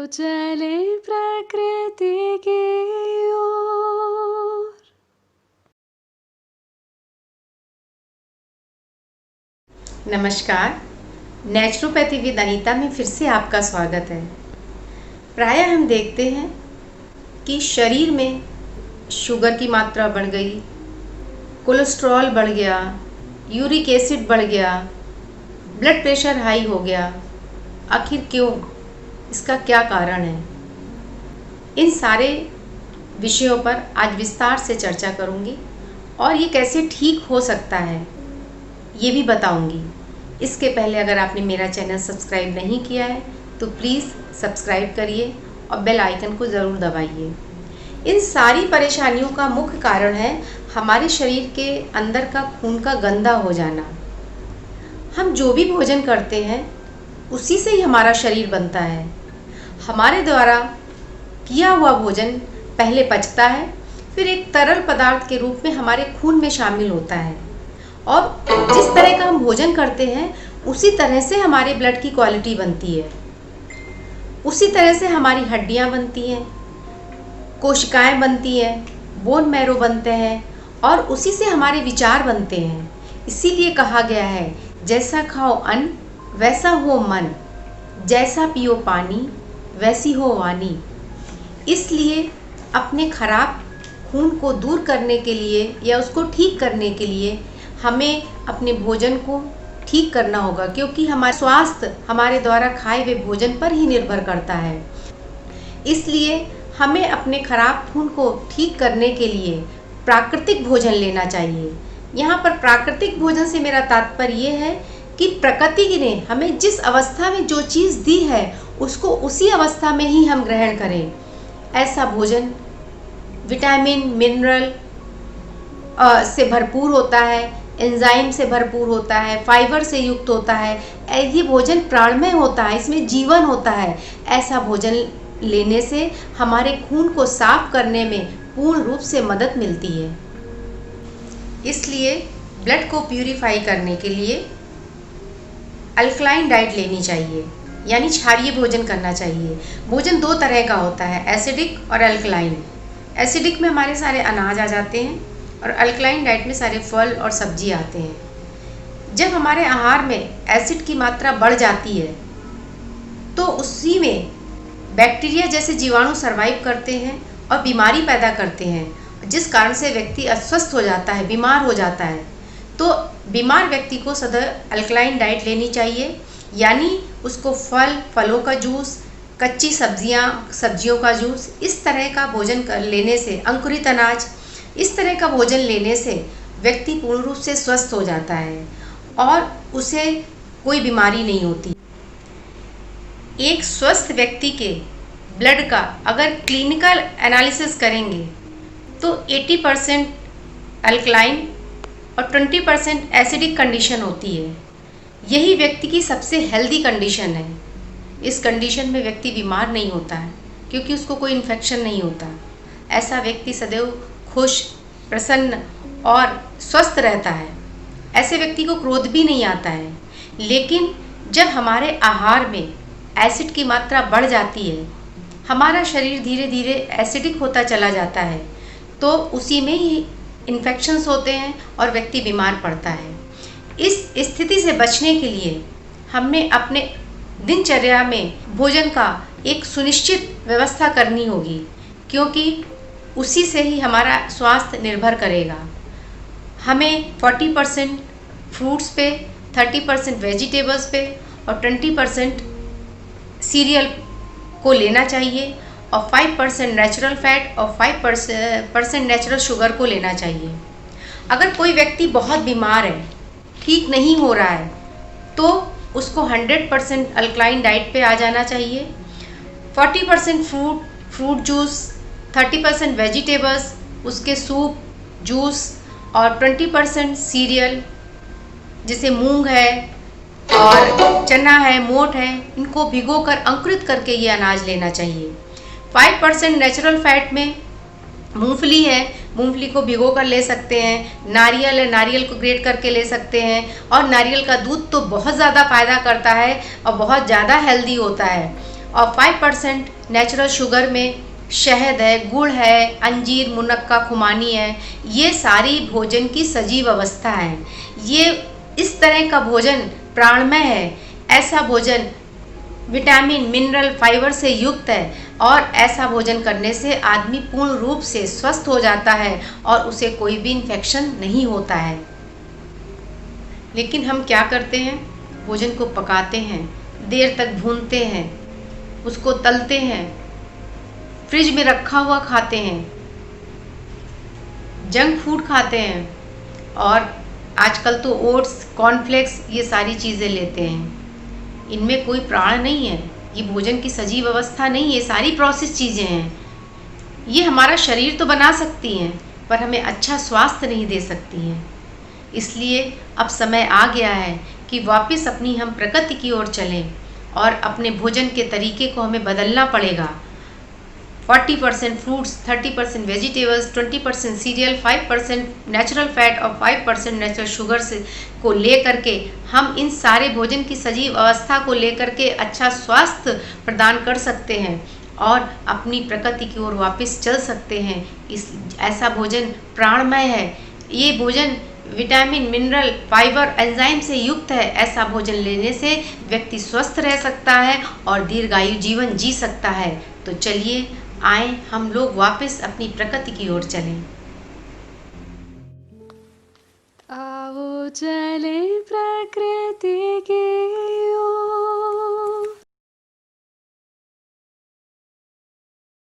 चले प्रकृति की ओर। नमस्कार, नेचुरोपैथी विद अनीता में फिर से आपका स्वागत है। प्रायः हम देखते हैं कि शरीर में शुगर की मात्रा बढ़ गई, कोलेस्ट्रॉल बढ़ गया, यूरिक एसिड बढ़ गया, ब्लड प्रेशर हाई हो गया। आखिर क्यों? इसका क्या कारण है? इन सारे विषयों पर आज विस्तार से चर्चा करूंगी और ये कैसे ठीक हो सकता है ये भी बताऊंगी। इसके पहले अगर आपने मेरा चैनल सब्सक्राइब नहीं किया है तो प्लीज़ सब्सक्राइब करिए और बेल आइकन को ज़रूर दबाइए। इन सारी परेशानियों का मुख्य कारण है हमारे शरीर के अंदर का खून का गंदा हो जाना। हम जो भी भोजन करते हैं उसी से ही हमारा शरीर बनता है। हमारे द्वारा किया हुआ भोजन पहले पचता है, फिर एक तरल पदार्थ के रूप में हमारे खून में शामिल होता है और जिस तरह का हम भोजन करते हैं उसी तरह से हमारे ब्लड की क्वालिटी बनती है, उसी तरह से हमारी हड्डियां बनती हैं, कोशिकाएं बनती हैं, बोन मैरो बनते हैं और उसी से हमारे विचार बनते हैं। इसीलिए कहा गया है, जैसा खाओ अन्न वैसा हो मन, जैसा पियो पानी वैसी हो वाणी। इसलिए अपने खराब खून को दूर करने के लिए या उसको ठीक करने के लिए हमें अपने भोजन को ठीक करना होगा, क्योंकि हमारा स्वास्थ्य हमारे द्वारा खाए हुए भोजन पर ही निर्भर करता है। इसलिए हमें अपने खराब खून को ठीक करने के लिए प्राकृतिक भोजन लेना चाहिए। यहाँ पर प्राकृतिक भोजन से मेरा तात्पर्य ये है कि प्रकृति ने हमें जिस अवस्था में जो चीज़ दी है उसको उसी अवस्था में ही हम ग्रहण करें। ऐसा भोजन विटामिन मिनरल से भरपूर होता है, एंजाइम से भरपूर होता है, फाइबर से युक्त होता है। ये भोजन प्राणमय होता है, इसमें जीवन होता है। ऐसा भोजन लेने से हमारे खून को साफ करने में पूर्ण रूप से मदद मिलती है। इसलिए ब्लड को प्यूरिफाई करने के लिए अल्कलाइन डाइट लेनी चाहिए, यानी क्षारीय भोजन करना चाहिए। भोजन दो तरह का होता है, एसिडिक और अल्कलाइन। एसिडिक में हमारे सारे अनाज आ जाते हैं और अल्कलाइन डाइट में सारे फल और सब्जी आते हैं। जब हमारे आहार में एसिड की मात्रा बढ़ जाती है तो उसी में बैक्टीरिया जैसे जीवाणु सर्वाइव करते हैं और बीमारी पैदा करते हैं, जिस कारण से व्यक्ति अस्वस्थ हो जाता है, बीमार हो जाता है। तो बीमार व्यक्ति को सदैव अल्कलाइन डाइट लेनी चाहिए, यानी उसको फलों का जूस, कच्ची सब्जियों का जूस, इस तरह का भोजन लेने से, अंकुरित अनाज, इस तरह का भोजन लेने से व्यक्ति पूर्ण रूप से स्वस्थ हो जाता है और उसे कोई बीमारी नहीं होती। एक स्वस्थ व्यक्ति के ब्लड का अगर क्लिनिकल एनालिसिस करेंगे तो 80% अल्कलाइन और 20% एसिडिक कंडीशन होती है। यही व्यक्ति की सबसे हेल्दी कंडीशन है। इस कंडीशन में व्यक्ति बीमार नहीं होता है क्योंकि उसको कोई इन्फेक्शन नहीं होता। ऐसा व्यक्ति सदैव खुश, प्रसन्न और स्वस्थ रहता है। ऐसे व्यक्ति को क्रोध भी नहीं आता है। लेकिन जब हमारे आहार में एसिड की मात्रा बढ़ जाती है, हमारा शरीर धीरे धीरे एसिडिक होता चला जाता है, तो उसी में ही इन्फेक्शंस होते हैं और व्यक्ति बीमार पड़ता है। इस स्थिति से बचने के लिए हमने अपने दिनचर्या में भोजन का एक सुनिश्चित व्यवस्था करनी होगी, क्योंकि उसी से ही हमारा स्वास्थ्य निर्भर करेगा। हमें 40% फ्रूट्स पे, 30% वेजिटेबल्स पे और 20% सीरियल को लेना चाहिए और 5% नेचुरल फैट और 5% नेचुरल शुगर को लेना चाहिए। अगर कोई व्यक्ति बहुत बीमार है, ठीक नहीं हो रहा है, तो उसको 100% अल्कलाइन डाइट पे आ जाना चाहिए। 40% फ्रूट जूस, 30% वेजिटेबल्स, उसके सूप, जूस और 20% सीरियल जैसे मूंग है और चना है, मोठ है, इनको भिगोकर अंकुरित करके ये अनाज लेना चाहिए। 5% नेचुरल फैट में मूंगफली है, मूंगफली को भिगो कर ले सकते हैं। नारियल है, नारियल को ग्रेट करके ले सकते हैं। और नारियल का दूध तो बहुत ज़्यादा फ़ायदा करता है और बहुत ज़्यादा हेल्दी होता है। और 5% नेचुरल शुगर में शहद है, गुड़ है, अंजीर, मुनक्का, खुमानी है। ये सारी भोजन की सजीव अवस्था है। ये इस तरह का भोजन प्राणमय है। ऐसा भोजन विटामिन, मिनरल, फाइबर से युक्त है और ऐसा भोजन करने से आदमी पूर्ण रूप से स्वस्थ हो जाता है और उसे कोई भी इन्फेक्शन नहीं होता है। लेकिन हम क्या करते हैं? भोजन को पकाते हैं, देर तक भूनते हैं, उसको तलते हैं, फ्रिज में रखा हुआ खाते हैं, जंक फूड खाते हैं और आजकल तो ओट्स, कॉर्नफ्लेक्स ये सारी चीज़ें लेते हैं। इनमें कोई प्राण नहीं है, ये भोजन की सजीव अवस्था नहीं है, ये सारी प्रोसेस चीज़ें हैं। ये हमारा शरीर तो बना सकती हैं पर हमें अच्छा स्वास्थ्य नहीं दे सकती हैं। इसलिए अब समय आ गया है कि वापस अपनी हम प्रकृति की ओर चलें और अपने भोजन के तरीके को हमें बदलना पड़ेगा। 40% fruits, 30% vegetables, 20% serial, 5% natural fat और 5% नेचुरल शुगर से को लेकर के हम इन सारे भोजन की सजीव अवस्था को लेकर के अच्छा स्वास्थ्य प्रदान कर सकते हैं और अपनी प्रकृति की ओर वापस चल सकते हैं। ऐसा भोजन प्राणमय है। ये भोजन विटामिन, मिनरल, फाइबर, एंजाइम से युक्त है। ऐसा भोजन लेने से व्यक्ति स्वस्थ रह सकता है और दीर्घायु जीवन जी सकता है। तो चलिए आए हम लोग वापस अपनी प्रकृति की ओर चलें। आओ चले प्रकृति की ओर।